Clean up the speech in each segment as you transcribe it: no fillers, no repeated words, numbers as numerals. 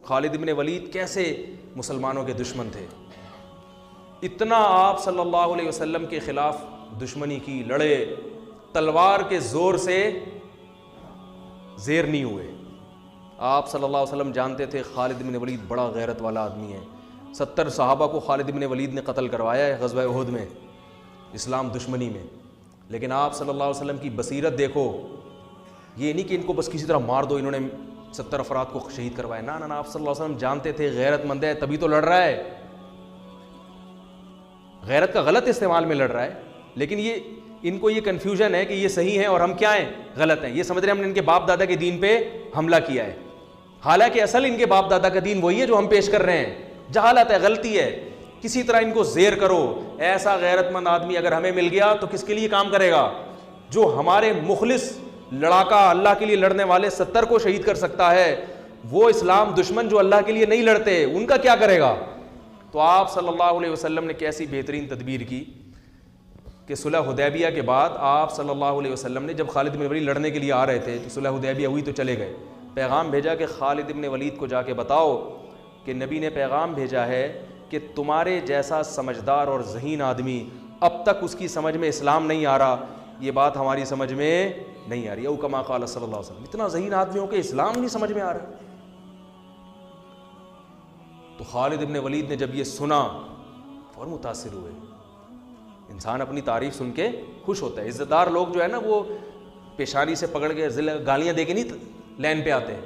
خالد ابن ولید کیسے مسلمانوں کے دشمن تھے، اتنا آپ صلی اللہ علیہ وسلم کے خلاف دشمنی کی، لڑے، تلوار کے زور سے زیر نہیں ہوئے۔ آپ صلی اللہ علیہ وسلم جانتے تھے خالد بن ولید بڑا غیرت والا آدمی ہے، 70 صحابہ کو خالد بن ولید نے قتل کروایا ہے غزوہ احد میں، اسلام دشمنی میں، لیکن آپ صلی اللہ علیہ وسلم کی بصیرت دیکھو، یہ نہیں کہ ان کو بس کسی طرح مار دو، انہوں نے 70 افراد کو شہید کروایا، نہ نہ، آپ صلی اللہ علیہ وسلم جانتے تھے غیرت مند ہے تبھی تو لڑ رہا ہے، غیرت کا غلط استعمال میں لڑ رہا ہے، لیکن یہ ان کو یہ کنفیوژن ہے کہ یہ صحیح ہیں اور ہم کیا ہیں، غلط ہیں، یہ سمجھ رہے ہیں ہم نے ان کے باپ دادا کے دین پہ حملہ کیا ہے، حالانکہ اصل ان کے باپ دادا کا دین وہی ہے جو ہم پیش کر رہے ہیں، جہالت ہے، غلطی ہے، کسی طرح ان کو زیر کرو۔ ایسا غیرت مند آدمی اگر ہمیں مل گیا تو کس کے لیے کام کرے گا؟ جو ہمارے مخلص لڑاکا اللہ کے لیے لڑنے والے 70 کو شہید کر سکتا ہے، وہ اسلام دشمن جو اللہ کے لیے نہیں لڑتے ان کا کیا کرے گا؟ تو آپ صلی اللہ علیہ وسلم نے کیسی بہترین تدبیر کی کہ صلح حدیبیہ کے بعد آپ صلی اللہ علیہ وسلم نے جب خالد بن ولید لڑنے کے لیے آ رہے تھے تو صلح حدیبیہ ہوئی تو چلے گئے، پیغام بھیجا کہ خالد بن ولید کو جا کے بتاؤ کہ نبی نے پیغام بھیجا ہے کہ تمہارے جیسا سمجھدار اور ذہین آدمی اب تک اس کی سمجھ میں اسلام نہیں آ رہا، یہ بات ہماری سمجھ میں نہیں آ رہی، او کما قال صلی اللہ علیہ وسلم، اتنا ذہین آدمی ہو کہ اسلام نہیں سمجھ میں آ رہا۔ تو خالد بن ولید نے جب یہ سنا فوراً متاثر ہوئے۔ انسان اپنی تعریف سن کے خوش ہوتا ہے، عزت دار لوگ جو ہے نا وہ پیشانی سے پکڑ کے گالیاں دے کے نہیں لین پہ آتے ہیں،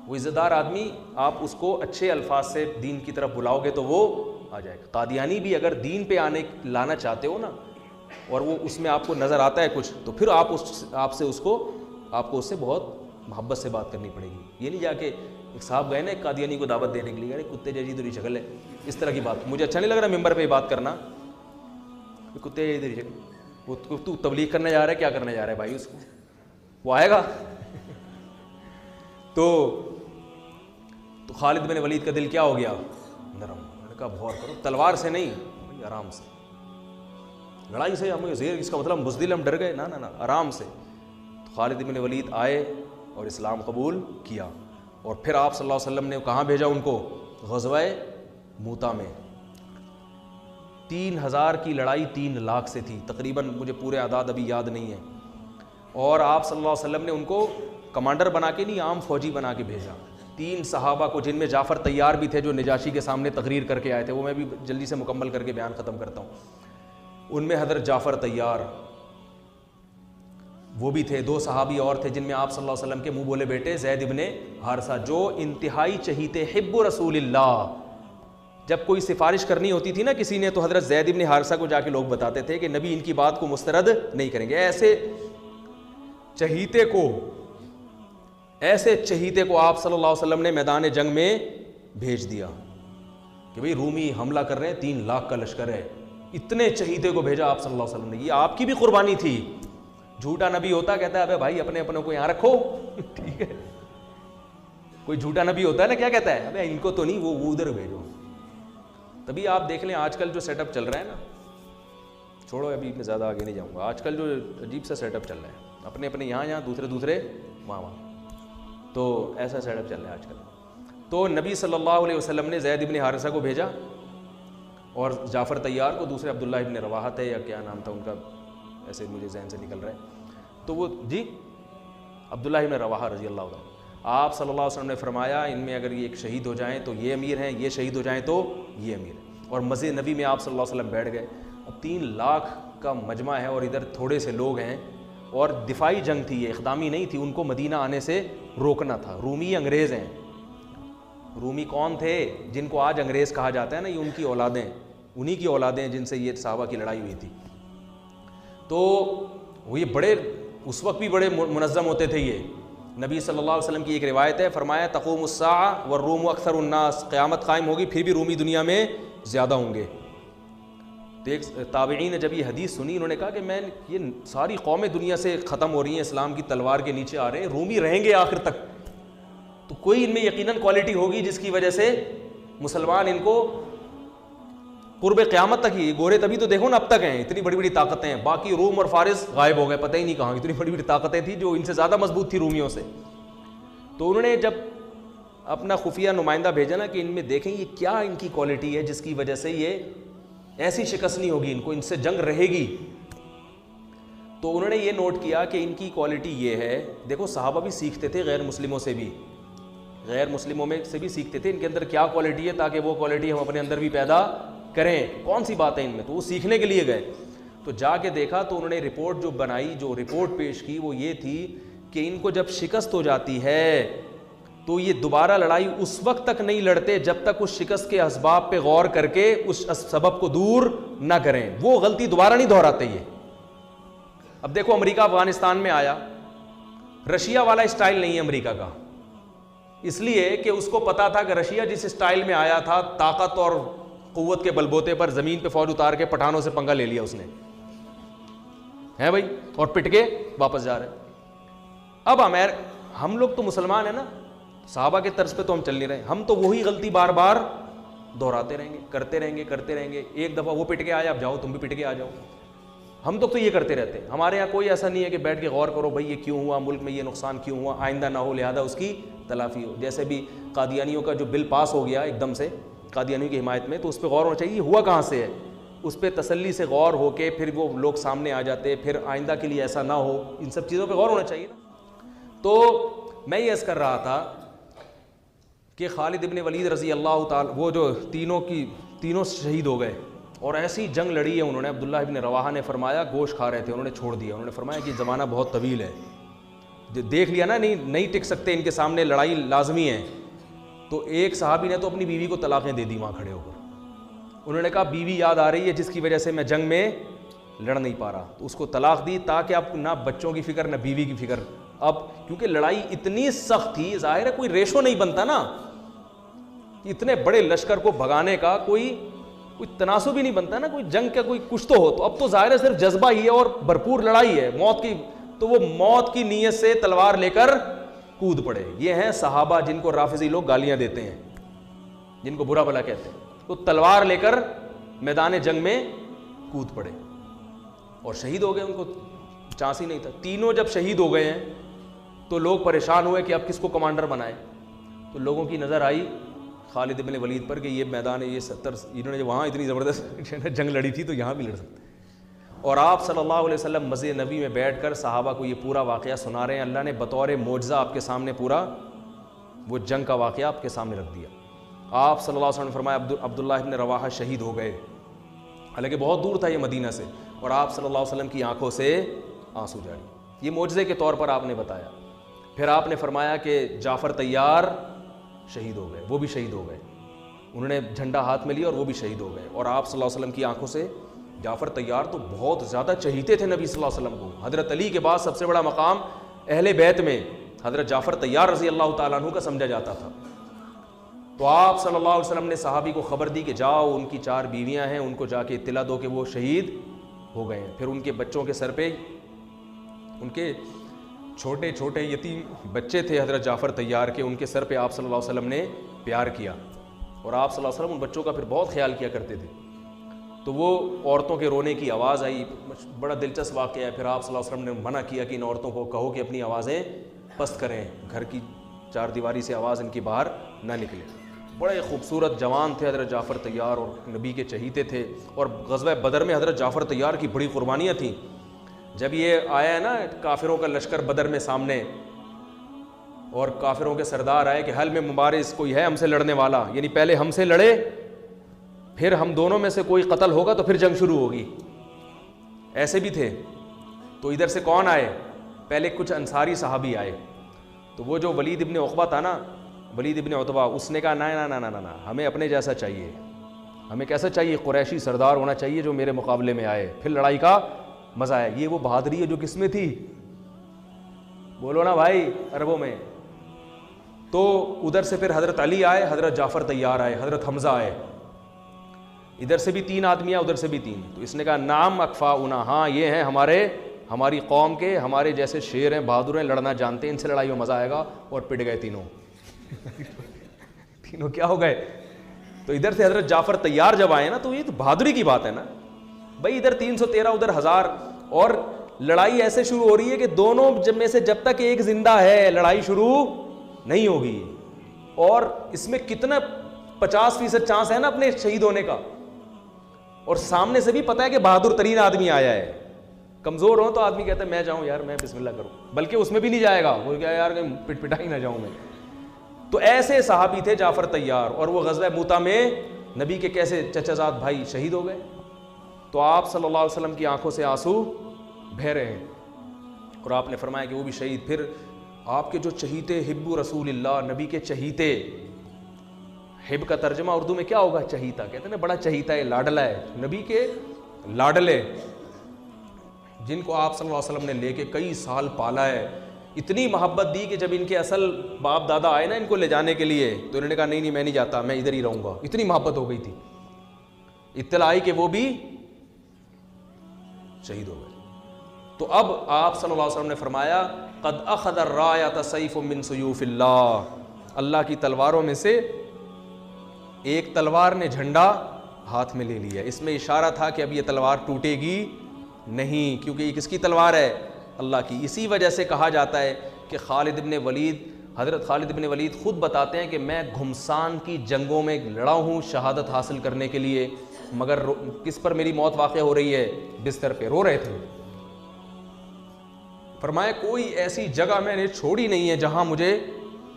وہ عزت دار آدمی آپ اس کو اچھے الفاظ سے دین کی طرف بلاؤ گے تو وہ آ جائے گا۔ قادیانی بھی اگر دین پہ لانا چاہتے ہو نا اور وہ اس میں آپ کو نظر آتا ہے کچھ تو پھر آپ کو اس سے بہت محبت سے بات کرنی پڑے گی، یہ نہیں جا کے ایک صاحب گئے نا ایک قادیانی کو دعوت دینے کے لیے، ارے کتے جیسی تیری شکل ہے، اس طرح کی بات مجھے اچھا نہیں لگ رہا ممبر پہ بات کرنا، کتے جیسی تیری شکل، تو تبلیغ کرنے جا رہا ہے، کیا کرنے جا رہا ہے بھائی، اس کو وہ آئے گا۔ تو خالد بن ولید کا دل کیا ہو گیا؟ نرم، انہوں نے کہا غور کرو، تلوار سے نہیں، آرام سے، لڑائی سے ہمیں زیر، اس کا مطلب بزدل ہم ڈر گئے، نہ، آرام سے۔ تو خالد بن ولید آئے اور اسلام قبول کیا، اور پھر آپ صلی اللہ علیہ وسلم نے کہاں بھیجا ان کو؟ غزوہ موتا میں۔ 3000 کی لڑائی 3 لاکھ سے تھی تقریباً، مجھے پورے اعداد ابھی یاد نہیں ہیں، اور آپ صلی اللہ علیہ وسلم نے ان کو کمانڈر بنا کے نہیں، عام فوجی بنا کے بھیجا۔ 3 صحابہ کو، جن میں جعفر طیار بھی تھے جو نجاشی کے سامنے تقریر کر کے آئے تھے، وہ میں بھی جلدی سے مکمل کر کے بیان ختم کرتا ہوں، ان میں حضرت جعفر طیار وہ بھی تھے، 2 صحابی اور تھے جن میں آپ صلی اللہ علیہ وسلم کے منہ بولے بیٹے زید ابن حارثہ، جو انتہائی چہیتے حب رسول اللہ، جب کوئی سفارش کرنی ہوتی تھی نا کسی نے تو حضرت زید ابن حارثہ کو جا کے لوگ بتاتے تھے کہ نبی ان کی بات کو مسترد نہیں کریں گے۔ ایسے چہیتے کو آپ صلی اللہ علیہ وسلم نے میدان جنگ میں بھیج دیا کہ بھئی رومی حملہ کر رہے ہیں، 3 لاکھ کا لشکر ہے، اتنے چہیتے کو بھیجا آپ صلی اللہ علیہ وسلم نے، یہ آپ کی بھی قربانی تھی۔ جھوٹا نبی ہوتا کہتا ہے ابے بھائی اپنے کو یہاں رکھو، ٹھیک ہے، کوئی جھوٹا نبی ہوتا ہے نا کیا کہتا ہے، ابے ان کو تو نہیں، وہ ادھر بھیجو۔ تبھی آپ دیکھ لیں آج کل جو سیٹ اپ چل رہا ہے نا، چھوڑو ابھی میں زیادہ آگے نہیں جاؤں گا، آج کل جو عجیب سا سیٹ اپ چل رہا ہے، اپنے یہاں دوسرے وہاں، تو ایسا سیٹ اپ چل رہا ہے آج کل۔ تو نبی صلی اللہ علیہ وسلم نے زید ابن حارثہ کو بھیجا اور جعفر طیار کو، دوسرے عبداللہ ابن رواحہ تھے یا کیا نام تھا ان کا، ایسے مجھے ذہن سے نکل رہا ہے، تو وہ عبداللہ ابن رواحہ رضی اللہ عنہ۔ آپ صلی اللہ علیہ وسلم نے فرمایا ان میں اگر یہ ایک شہید ہو جائیں تو یہ امیر ہیں، یہ شہید ہو جائیں تو یہ امیر ہیں، اور مسجد نبی میں آپ صلی اللہ علیہ وسلم بیٹھ گئے۔ اب 3 لاکھ کا مجمع ہے اور ادھر تھوڑے سے لوگ ہیں، اور دفاعی جنگ تھی، یہ اقدامی نہیں تھی، ان کو مدینہ آنے سے روکنا تھا۔ رومی انگریز ہیں، رومی کون تھے؟ جن کو آج انگریز کہا جاتا ہے نا، یہ ان کی اولادیں، انہی کی اولادیں جن سے یہ صحابہ کی لڑائی ہوئی تھی۔ تو وہ یہ بڑے اس وقت بھی بڑے منظم ہوتے تھے۔ یہ نبی صلی اللہ علیہ وسلم کی ایک روایت ہے، فرمایا تقوم الساعہ والروم اکثر الناس، قیامت قائم ہوگی پھر بھی رومی دنیا میں زیادہ ہوں گے۔ تو ایک تابعین نے جب یہ حدیث سنی، انہوں نے کہا کہ میں یہ ساری قومیں دنیا سے ختم ہو رہی ہیں، اسلام کی تلوار کے نیچے آ رہے ہیں، رومی رہیں گے آخر تک، تو کوئی ان میں یقیناً کوالٹی ہوگی جس کی وجہ سے مسلمان ان کو قرب قیامت تک ہی، گورے تبھی تو دیکھو نا اب تک ہیں، اتنی بڑی بڑی طاقتیں ہیں، باقی روم اور فارس غائب ہو گئے، پتہ ہی نہیں کہاں، اتنی بڑی بڑی طاقتیں تھیں جو ان سے زیادہ مضبوط تھی رومیوں سے۔ تو انہوں نے جب اپنا خفیہ نمائندہ بھیجا نا کہ ان میں دیکھیں یہ کیا ان کی کوالٹی ہے جس کی وجہ سے یہ ایسی شکست نہیں ہوگی، ان کو ان سے جنگ رہے گی. تو انہوں نے یہ نوٹ کیا کہ ان کی کوالٹی یہ ہے. دیکھو صحابہ بھی سیکھتے تھے غیر مسلموں سے بھی، غیر مسلموں میں سے بھی سیکھتے تھے ان کے اندر کیا کوالٹی ہے، تاکہ وہ کوالٹی ہم اپنے اندر بھی پیدا کریں. کون سی بات ہے ان میں، تو وہ سیکھنے کے لیے گئے. تو جا کے دیکھا تو انہوں نے رپورٹ جو بنائی، جو رپورٹ پیش کی وہ یہ تھی کہ ان کو جب شکست ہو جاتی ہے تو یہ دوبارہ لڑائی اس وقت تک نہیں لڑتے جب تک اس شکست کے اسباب پہ غور کر کے اس سبب کو دور نہ کریں. وہ غلطی دوبارہ نہیں دہراتے یہ. اب دیکھو امریکہ افغانستان میں آیا، رشیا والا اسٹائل نہیں ہے امریکہ کا، اس لیے کہ اس کو پتا تھا کہ رشیا جس اسٹائل میں آیا تھا طاقت اور قوت کے بلبوتے پر زمین پہ فوج اتار کے پٹھانوں سے پنگا لے لیا اس نے، ہے بھائی، اور پٹ کے واپس جا رہے. اب ہم لوگ تو مسلمان ہیں نا، صحابہ کے طرز پہ تو ہم چل نہیں رہے، ہم تو وہی غلطی بار بار دہراتے رہیں گے، کرتے رہیں گے. ایک دفعہ وہ پٹ کے آیا، اب جاؤ تم بھی پٹ کے آ جاؤ. ہم تو یہ کرتے رہتے ہیں. ہمارے یہاں کوئی ایسا نہیں ہے کہ بیٹھ کے غور کرو بھائی یہ کیوں ہوا، ملک میں یہ نقصان کیوں ہوا، آئندہ نہ ہو لہذا اس کی تلافی ہو. جیسے بھی قادیانیوں کا جو بل پاس ہو گیا ایک دم سے قادیانیوں کی حمایت میں، تو اس پہ غور ہونا چاہیے یہ ہوا کہاں سے ہے، اس پہ تسلی سے غور ہو کے پھر وہ لوگ سامنے آ جاتے، پھر آئندہ کے لیے ایسا نہ ہو. ان سب چیزوں پہ غور ہونا چاہیے نا. تو میں یہ عرض کر رہا تھا کہ خالد ابن ولید رضی اللہ تعالی، وہ جو تینوں شہید ہو گئے اور ایسی جنگ لڑی ہے انہوں نے. عبداللہ ابن رواحہ نے فرمایا، گوشت کھا رہے تھے انہوں نے چھوڑ دیا. انہوں نے فرمایا کہ زمانہ بہت طویل ہے، دیکھ لیا نا نہیں ٹک سکتے، ان کے سامنے لڑائی لازمی ہے. تو ایک صحابی نے تو اپنی بیوی کو طلاقیں دے دی وہاں کھڑے ہو کر. انہوں نے کہا بیوی یاد آ رہی ہے جس کی وجہ سے میں جنگ میں لڑ نہیں پا رہا، تو اس کو طلاق دی تاکہ اب نہ بچوں کی فکر نہ بیوی کی فکر. اب کیونکہ لڑائی اتنی سخت تھی، ظاہر ہے کوئی ریشو نہیں بنتا نا، اتنے بڑے لشکر کو بھگانے کا کوئی تناسب ہی نہیں بنتا نا، کوئی جنگ کا کوئی کچھ تو ہو. تو اب تو ظاہر ہے صرف جذبہ ہی ہے اور بھرپور لڑائی ہے موت کی. تو وہ موت کی نیت سے تلوار لے کر کود پڑے. یہ ہیں صحابہ جن کو رافضی لوگ گالیاں دیتے ہیں، جن کو برا بھلا کہتے ہیں. تو تلوار لے کر میدان جنگ میں کود پڑے اور شہید ہو گئے. ان کو چانس ہی نہیں تھا. تینوں جب شہید ہو گئے ہیں تو لوگ پریشان ہوئے کہ اب کس کو کمانڈر بنائے. تو لوگوں کی نظر آئی خالد ابن ولید پر کہ یہ میدان ہے، یہ 70 انہوں نے وہاں اتنی زبردست جنگ لڑی تھی تو یہاں بھی لڑ سکتے. اور آپ صلی اللہ علیہ وسلم مسجد نبی میں بیٹھ کر صحابہ کو یہ پورا واقعہ سنا رہے ہیں. اللہ نے بطور معجزہ آپ کے سامنے پورا وہ جنگ کا واقعہ آپ کے سامنے رکھ دیا. آپ صلی اللہ علیہ وسلم نے فرمایا عبداللہ ابن رواحہ شہید ہو گئے، حالانکہ بہت دور تھا یہ مدینہ سے، اور آپ صلی اللہ علیہ وسلم کی آنکھوں سے آنسو جاری. یہ معجزے کے طور پر آپ نے بتایا. پھر آپ نے فرمایا کہ جعفر طیار شہید ہو گئے، وہ بھی شہید ہو گئے. انہوں نے جھنڈا ہاتھ میں لیا اور وہ بھی شہید ہو گئے. اور آپ صلی اللہ علیہ وسلم کی آنکھوں سے جعفر طیار تو بہت زیادہ چہیتے تھے نبی صلی اللہ علیہ وسلم کو. حضرت علی کے بعد سب سے بڑا مقام اہل بیت میں حضرت جعفر طیار رضی اللہ تعالیٰ عنہ کا سمجھا جاتا تھا. تو آپ صلی اللہ علیہ وسلم نے صحابی کو خبر دی کہ جاؤ ان کی 4 بیویاں ہیں، ان کو جا کے اطلاع دو کہ وہ شہید ہو گئے ہیں. پھر ان کے بچوں کے سر پہ ان کے چھوٹے چھوٹے یتیم بچے تھے حضرت جعفر طیار کے، ان کے سر پہ آپ صلی اللہ علیہ وسلم نے پیار کیا. اور آپ صلی اللہ علیہ وسلم ان بچوں کا پھر بہت خیال کیا کرتے تھے. تو وہ عورتوں کے رونے کی آواز آئی، بڑا دلچسپ واقعہ ہے. پھر آپ صلی اللہ علیہ وسلم نے منع کیا کہ ان عورتوں کو کہو کہ اپنی آوازیں پست کریں، گھر کی 4 دیواری سے آواز ان کی باہر نہ نکلے. بڑے خوبصورت جوان تھے حضرت جعفر طیار اور نبی کے چہیتے تھے. اور غزوہ بدر میں حضرت جعفر طیار کی بڑی قربانیاں تھیں. جب یہ آیا ہے نا کافروں کا لشکر بدر میں سامنے، اور کافروں کے سردار آئے کہ حل میں مبارز کوئی ہے ہم سے لڑنے والا، یعنی پہلے ہم سے لڑے پھر ہم دونوں میں سے کوئی قتل ہوگا تو پھر جنگ شروع ہوگی. ایسے بھی تھے. تو ادھر سے کون آئے؟ پہلے کچھ انصاری صحابی آئے. تو وہ جو ولید ابن عقبہ تھا نا، ولید ابن عتبہ، اس نے کہا نہ ہمیں اپنے جیسا چاہیے. ہمیں کیسا چاہیے؟ قریشی سردار ہونا چاہیے جو میرے مقابلے میں آئے، پھر لڑائی کا مزہ آئے. یہ وہ بہادری ہے جو کس میں تھی؟ بولو نا بھائی، عربوں میں. تو ادھر سے پھر حضرت علی آئے، حضرت جعفر طیار آئے، حضرت حمزہ آئے. ادھر سے بھی 3 آدمی ادھر سے بھی 3. تو اس نے کہا نام اکفاؤنا، ہاں یہ ہیں ہماری قوم کے، ہمارے جیسے شیر ہیں، بہادر ہیں، لڑنا جانتے ہیں، ان سے لڑائی میں مزہ آئے گا. اور پٹ گئے تینوں. تینوں کیا ہو گئے؟ تو ادھر سے حضرت جعفر طیار جب آئے نا تو یہ تو بہادری کی بات ہے نا بھائی. ادھر 313 ادھر 1000، اور لڑائی ایسے شروع ہو رہی ہے کہ دونوں میں سے جب تک ایک زندہ ہے لڑائی شروع نہیں ہوگی. اور اس میں کتنا 50% چانس ہے نا اپنے شہید ہونے کا, اور سامنے سے بھی پتا ہے کہ بہادر ترین آدمی آیا ہے. کمزور ہو تو آدمی کہتا ہے میں جاؤں یار, میں بسم اللہ کروں, بلکہ اس میں بھی نہیں جائے گا, وہ کیا یار پٹ پٹائی نہ جاؤں میں. تو ایسے صحابی تھے جعفر طیار, اور وہ غزوہ موتا میں نبی کے کیسے چچا زاد بھائی شہید ہو گئے. تو آپ صلی اللہ علیہ وسلم کی آنکھوں سے آنسو بہہ رہے ہیں, اور آپ نے فرمایا کہ وہ بھی شہید. پھر آپ کے جو چہیتے حب رسول اللہ, نبی کے چہیتے, حب کا ترجمہ اردو میں کیا ہوگا؟ چہیتا. کہتے ہیں نا بڑا چہیتا ہے, لاڈلا ہے, نبی کے لاڈلے جن کو آپ صلی اللہ علیہ وسلم نے لے کے کئی سال پالا ہے, اتنی محبت دی کہ جب ان کے اصل باپ دادا آئے نا ان کو لے جانے کے لیے, تو انہوں نے کہا نہیں نہیں میں نہیں جاتا, میں ادھر ہی رہوں گا. اتنی محبت ہو گئی تھی. اطلاع آئی کہ وہ بھی شہید ہو گئے. تو اب آپ صلی اللہ علیہ وسلم نے فرمایا قد اخذ الرایۃ سیف من سیوف اللہ, اللہ کی تلواروں میں سے ایک تلوار نے جھنڈا ہاتھ میں لے لیا. اس میں اشارہ تھا کہ اب یہ تلوار ٹوٹے گی نہیں, کیونکہ یہ کس کی تلوار ہے؟ اللہ کی. اسی وجہ سے کہا جاتا ہے کہ خالد ابن ولید, حضرت خالد ابن ولید خود بتاتے ہیں کہ میں گھمسان کی جنگوں میں لڑا ہوں شہادت حاصل کرنے کے لیے, مگر کس پر میری موت واقع ہو رہی ہے؟ بستر پہ رو رہے تھے. فرمایا کوئی ایسی جگہ میں نے چھوڑی نہیں ہے جہاں مجھے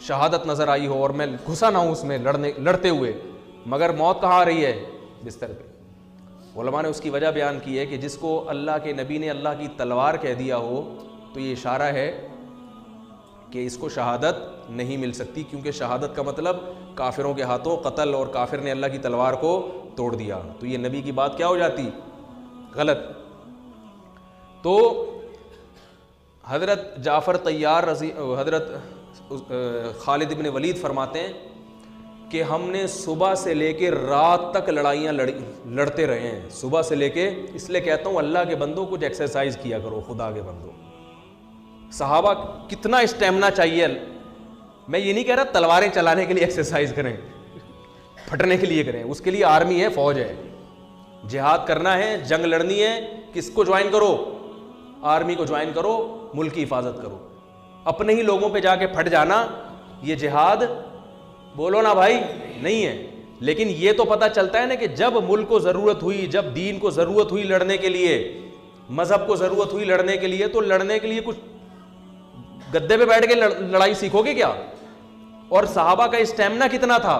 شہادت نظر آئی ہو اور میں گھسا نہ ہوں اس میں لڑتے ہوئے, مگر موت کہاں آ رہی ہے؟ بستر پہ. علماء نے اس کی وجہ بیان کی ہے کہ جس کو اللہ کے نبی نے اللہ کی تلوار کہہ دیا ہو تو یہ اشارہ ہے کہ اس کو شہادت نہیں مل سکتی, کیونکہ شہادت کا مطلب کافروں کے ہاتھوں قتل, اور کافر نے اللہ کی تلوار کو توڑ دیا, تو یہ نبی کی بات کیا ہو جاتی؟ غلط. تو حضرت جعفر طیار حضرت خالد ابن ولید فرماتے ہیں کہ ہم نے صبح سے لے کے رات تک لڑائیاں لڑتے رہے ہیں, صبح سے لے کے. اس لیے کہتا ہوں اللہ کے بندوں کچھ ایکسرسائز کیا کرو, خدا کے بندوں. صحابہ کتنا اسٹیمنا چاہیے. میں یہ نہیں کہہ رہا تلواریں چلانے کے لیے ایکسرسائز کریں, پھٹنے کے لیے کریں, اس کے لیے آرمی ہے, فوج ہے. جہاد کرنا ہے, جنگ لڑنی ہے, کس کو جوائن کرو؟ آرمی کو جوائن کرو, ملک کی حفاظت کرو. اپنے ہی لوگوں پہ جا کے پھٹ جانا یہ جہاد بولو نا بھائی نہیں ہے. لیکن یہ تو پتہ چلتا ہے نا کہ جب ملک کو ضرورت ہوئی, جب دین کو ضرورت ہوئی لڑنے کے لیے, مذہب کو ضرورت ہوئی لڑنے کے لیے, تو لڑنے کے لیے کچھ گدے پہ بیٹھ کے لڑائی سیکھو گے کیا؟ اور صحابہ کا اسٹیمنا کتنا تھا.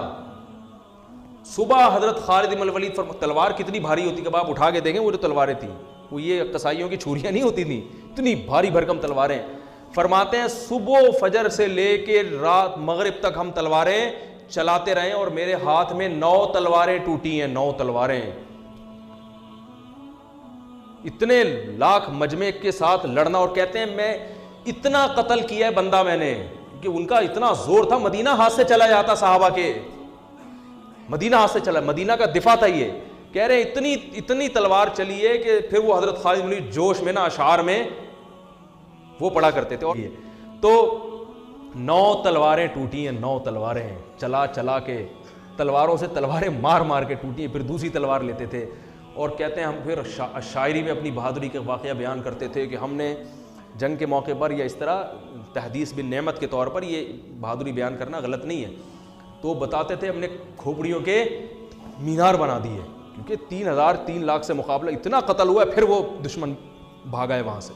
صبح حضرت خالد بن الولید تلوار کتنی بھاری ہوتی کہ آپ اٹھا کے دیکھیں, وہ جو تلواریں تھیں وہ یہ قصائیوں کی چھریاں نہیں ہوتی تھیں, اتنی بھاری بھرکم تلواریں. فرماتے ہیں صبح فجر سے لے کے رات مغرب تک ہم تلواریں چلاتے رہے, اور میرے ہاتھ میں 9 تلواریں ٹوٹی ہیں, 9 تلواریں. اتنے لاکھ مجمع کے ساتھ لڑنا, اور کہتے ہیں میں اتنا قتل کیا ہے بندہ میں نے کہ ان کا اتنا زور تھا, مدینہ ہاتھ سے چلا جاتا صحابہ کے, مدینہ ہاتھ سے چلا, مدینہ کا دفاع تھا یہ. کہہ رہے ہیں اتنی تلوار چلی ہے کہ پھر وہ حضرت خالد بن ولید جوش میں نا اشعار میں وہ پڑھا کرتے تھے. اور تو 9 تلواریں ٹوٹی ہیں, 9 تلواریں چلا چلا کے, تلواروں سے تلواریں مار مار کے ٹوٹی ہیں, پھر دوسری تلوار لیتے تھے. اور کہتے ہیں ہم پھر شاعری میں اپنی بہادری کے واقعہ بیان کرتے تھے کہ ہم نے جنگ کے موقع پر یا اس طرح تحدیث بن نعمت کے طور پر یہ بہادری بیان کرنا غلط نہیں ہے. تو بتاتے تھے ہم نے کھوپڑیوں کے مینار بنا دیے, کیونکہ 3 لاکھ سے مقابلہ اتنا قتل ہوا ہے, پھر وہ دشمن بھاگا ہے وہاں سے.